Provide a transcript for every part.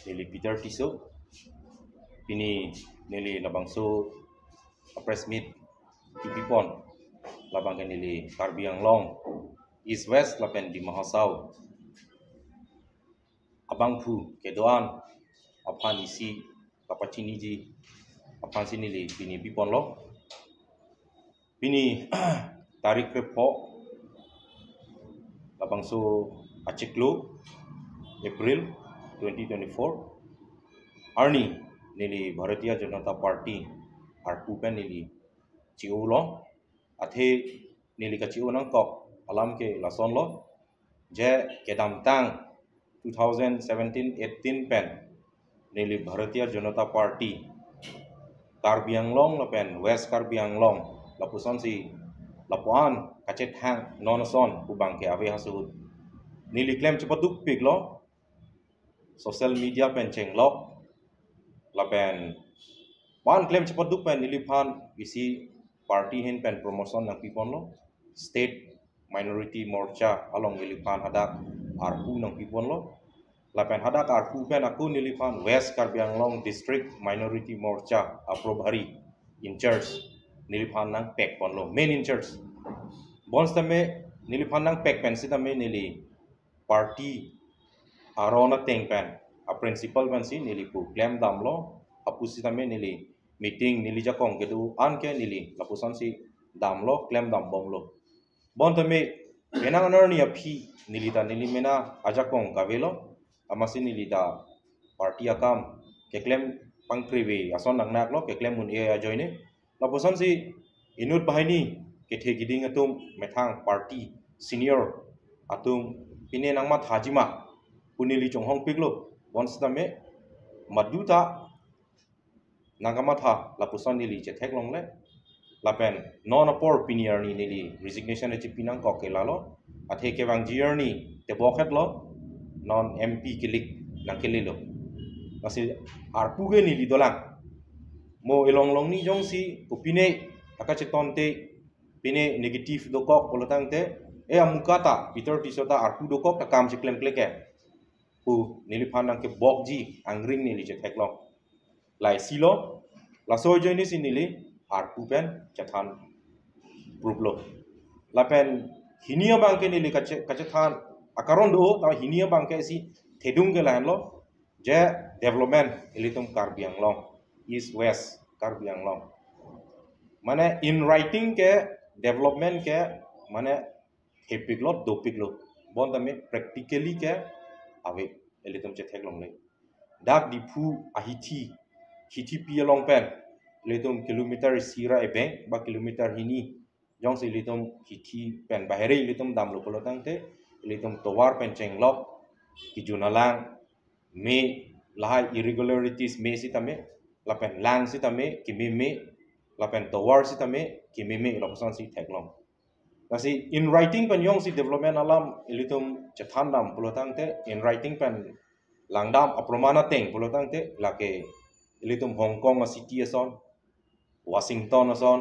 nili Peter Tiso pini nili labangso press meet tipipon labang nili Karbi Anglong East West lapen di Mahasau abang pu kedoan apan isi kapacini ji apan sinili pini pipon lo pini tarik repo labangso Aciklo April 2024 Arni nili Bharatiya Janata Party arpupen nili ciu lo athe nili ka ciu nang kok alam ke lason lo je kedam tang 2017-18 pen nili Bharatiya Janata Party Karbi Anglong lapen West Karbi Anglong lapuson si lapuan kacet hang nonason kubang ke ave hasud nili claim cepat duk pig lo social media pen ceng lo lapen pan claim cepat duk pen nili pan isi party hin pen promotion nang pipon lo state minority morcha along nili pan hadak arpu nang pipon lo lapen hadak arpu pen aku nili pan West Karbi Anglong district minority morcha aprobhari in charge nili pan nang pek pon lo main in charge bons tame nili pan nang pek pen si tame nili party arona teng pen a principal pen si nili pu claim dam lo apu si tame nili meeting nili jakong kedu an ke nili lapusan si dam lo claim dam bom lo bon tame kenang anar ni aphi nili ta nili mena ajakong kavelo amasi nili ta party akam ke claim pangpriwe ason nang nak lo ke claim mun e joine lapusan si inut bahini ke the giding atum methang party senior atum pine nang ma thajima punili chonghong piglo bon stame maduta nagama tha lapusan nili che thek long le lapen non apor pinier ni nili resignation e chipinang ko ke lalo athe ke bang journey te bokhet lo non mp kilik nang kelilo kasi arpu ge nili dolang mo elong long ni jong si upine akacheton te pine negative do kok polotang te e amukata Peter Tisota arpu do kok ta kam chi klem kleke pu nili phanang ke bokji angring nili che thek long lai silo la so joini si nili arpu pen chathan pruplo la pen hinia bangke nili kachathan akaron do ta hinia bangke si thedung ke lan lo je development elitum Karbi Anglong East West Karbi Anglong mane in writing ke development ke mane hepiglo dopiglo bon tame practically ke ave elitum che thek long le dak dipu ahiti hiti pi long pen elitum kilometer sira e bank ba kilometer hini jong si elitum hiti pen bahere elitum dam lo polotang te elitum towar pen chenglok ki junalang me lahai irregularities me si tame lapen lang si tame ki me lapen towar si tame ki me lokasan si theklong kasi in writing pen yong si development alam elitum chathan dam polotang te in writing pen langdam apromana teng polotang te lake elitum Hong Kong a city ason Washington ason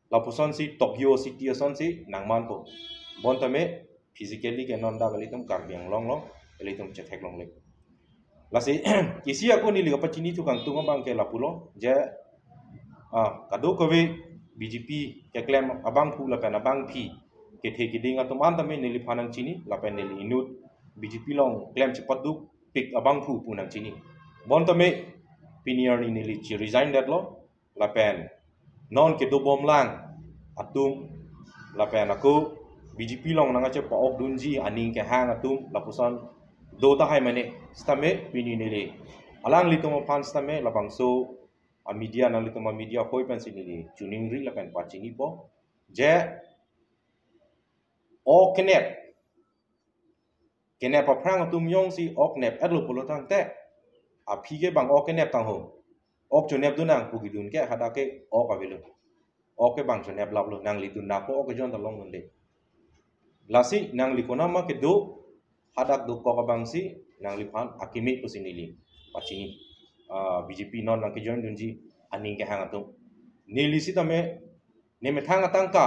lapuson si Tokyo city ason si nangman po bon tame physically ke non da elitum Karbi Anglong lo elitum chetek long le lasi isi aku ni liga pacini tu kang tungam bang ke lapulo je kado kowe BJP ke claim abang pu la pen abang phi ke the giding atuman tame nili phanang chini la pen nili inut BJP long claim cepat du pik abang pu punang chini bon tame pinier ni nili chi resign dat lo la pen non ke do bom lang atum la pen aku BJP long nanga che pa ok dunji aning ke hang atum lapusan do ta hai mane stame pini nili alang litum pan stame la bangso a media nang litum media hoi pen sinili tuning ri la pen pachini po je o kenep aprang atum yong si ok nep adlo polotang te a phige bang ok kenep tang ho ok chunep dunang pugidun ke hadake ok avelo ok ke bang chunep lablo nang litun na po ok jon talong nde lasi nang likona ma ke do hadak do ko bang si nang lipan akimi to sinili pachini BJP non nang ke jon dunji aning ke hang atum nili si tame ne me thang atang ka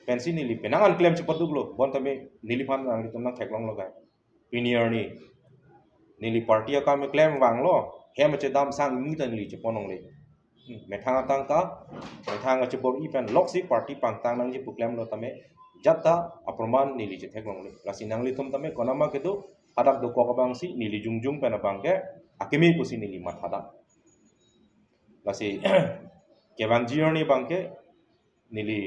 pensi nili penangan claim cepat duglo bon tame nili pan nang litum nang theklong lo ga pinier ni nili party kami claim wang lo he ma che dam sang mi tan li che ponong le me thang tang ka me thang che bor event loksi party pang tang nang ji pu claim lo tame jata aproman nili che thek long le lasi nang li thum tame konama ke do hadak do ko bang si nili jungjung pena bang ke akimi pusi nili mat hadak lasi ke bang jior ni bang ke nili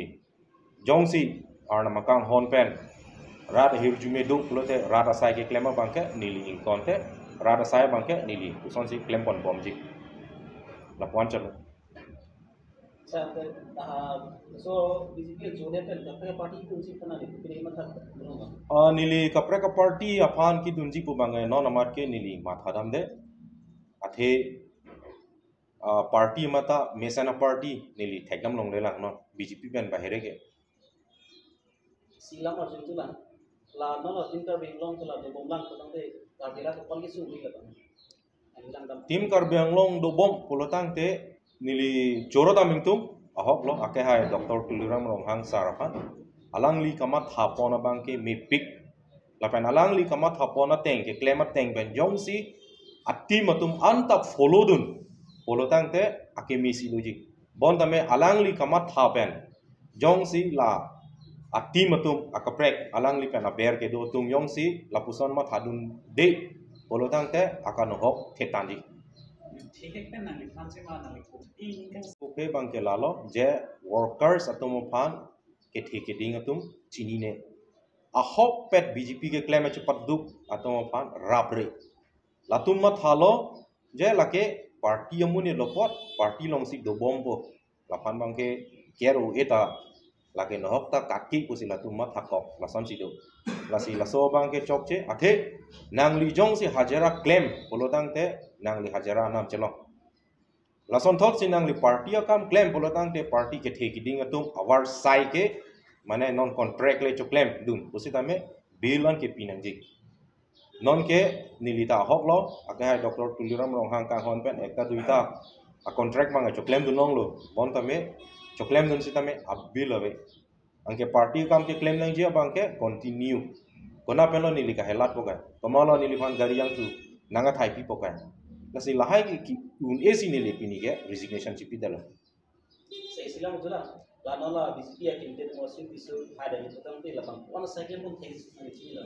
jongsi arna makang hon pen rada hir jume do plote rada sai ke klema bangke nili in konte rada sai bangke nili uson si klem pon bom ji la puan chalo so basically jone pen kapre party kunci kana ni kini mata nili kapre ka party aphan ki dunji pu bangai non amat ke nili matha dam de athe party mata mesana party nili thekdam long le lang no BJP pen bahere ke silam arjun tu lah la no tinta binglong tu lah de bomlang tu tang de kadira ko pon ki su ni la tim Karbiang Long do bom polotang te nili choro da mingtum ahok lo ake hai Dr. Tuliram Ronghang Sarapan alang li kamat hapona bangke me pik lapan alang li kamat hapona teng ke klemat teng ben jong si ati matum antap follow dun polotang te ake misi loji bon tame alang li kamat hapen jong si la ati matum akaprek alang li pena ber ke do tung yong si lapuson mat hadun de polotang te akan hok ketandi oke bang ke lalo je workers atom pan ke theke ding atum chini ne ahok pet BJP ke claim cepat duk atom pan rabre latum mat halo je lake party amune lopot party long si do bombo lapan bang ke kero eta lake nohok ta kaki kusi latum mat hakok lasan sido lasi laso bang ke chokche athe nang li jong si hajara claim polotang te nang li hajara nam chelong lason thot si nang li party akam claim polotang te party ke theki ding atum awar sai ke mane non contract le cho claim dun kusi tame bilan ke pinang ji non ke nilita hoklo akai Dr. Tuliram Ronghang ka hon pen ekta duita a contract manga cho claim dunong lo bon tame cho claim dun si tame abil ave angke party kam ke claim nang jia bangke continue kona pelo nili ka helat pokai tomalo nili fan gari yang tu nanga thai pi pokai lasi lahai ki un AC nili pini ke resignation chipi dalo saya silam tu lah la no la BJP akin de mo sin bisu ada ni tang te la bang one second pun things ni chi la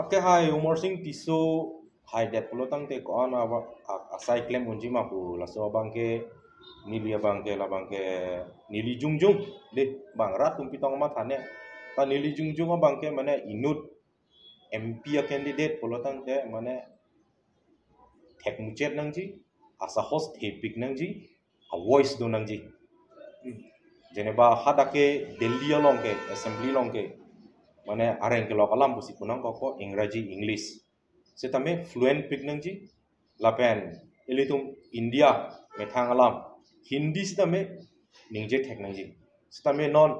ke hai umor sing tiso hai det pulo tang te ko ana asai claim unji ma pu laso bangke nili bangke la bangke nili jungjung de bang rat tumpi tong ma thane ta nili jungjung bangke mane inut MP candidate polotang te mane thek muchet nangji asa host thepik nangji a voice do nangji jeneba hadake Delhi longke assembly longke mane areng ke lokalam busi punang ko Engraji English setame fluent pik nangji lapen elitum India methang alam Hindi setame ningje thek nangji setame non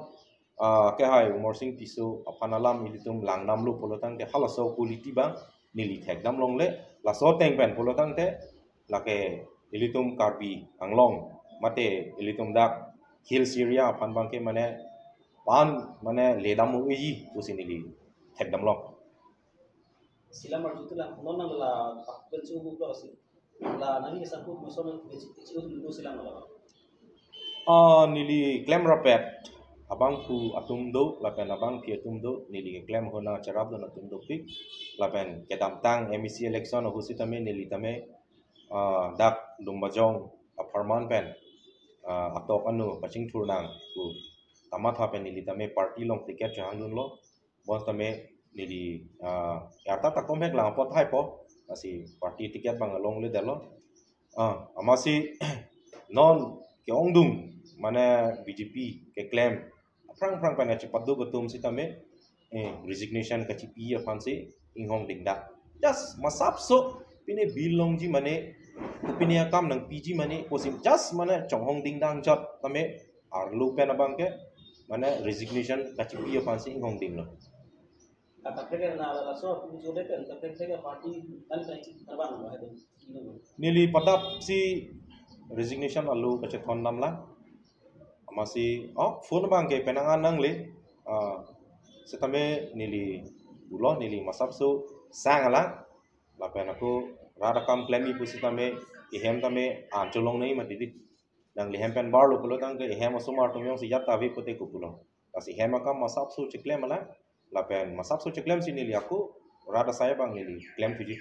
ke hai umor sing tisu apanalam ilitum langnam lu polotang te halaso quality bang nili thek dam long le laso teng pen polotang te lake ilitum Karbi Anglong mate ilitum dak hill Syria pan bang ke mane pan mane ledam uji usinili thek dam long silam arjun tu lah non nang la bencu bu ko si la nani ke sakut mo son bencu tu silam la nili claim rapet abang pu atum do lapen abang pi atum do nili ke claim hona charab do atum do pik lapen ke dam tang MEC election ho sitame nili tame dak lumbajong aparman pen atok anu paching thurnang pu tamatha pen nili tame party long ticket jahangdun lo bon tame nili yarta takom hek lang pot hai po asi party ticket bang long le dalo amasi non ke ongdung mana BJP ke claim prang pana cepat do betum si tame resignation ka cipi ya fansi inghong dingda just masap so pine bilong ji mane pine akam nang PG mane posim just mane chonghong dingdang jot tame arlu pena bangke mana resignation ka cipi ya fansi inghong ding lo kata kerja na la so tu jode kan kata kerja party kan kan terbang lah itu nili padap si resignation alu ka chethon namla masih phone bang ke penangan nang le setame nili bulo nili masap so sang ala lapen aku rada kam klemi pusi tame ihem tame ancolong nei matidit nang lihem pen bar lo pulo tang ke ihem asumar tumyong si yatta vi pote kupulo kasi ihem akam masap su ciklem ala lapen masap su ciklem sini li aku rada saya bang lili klem tuji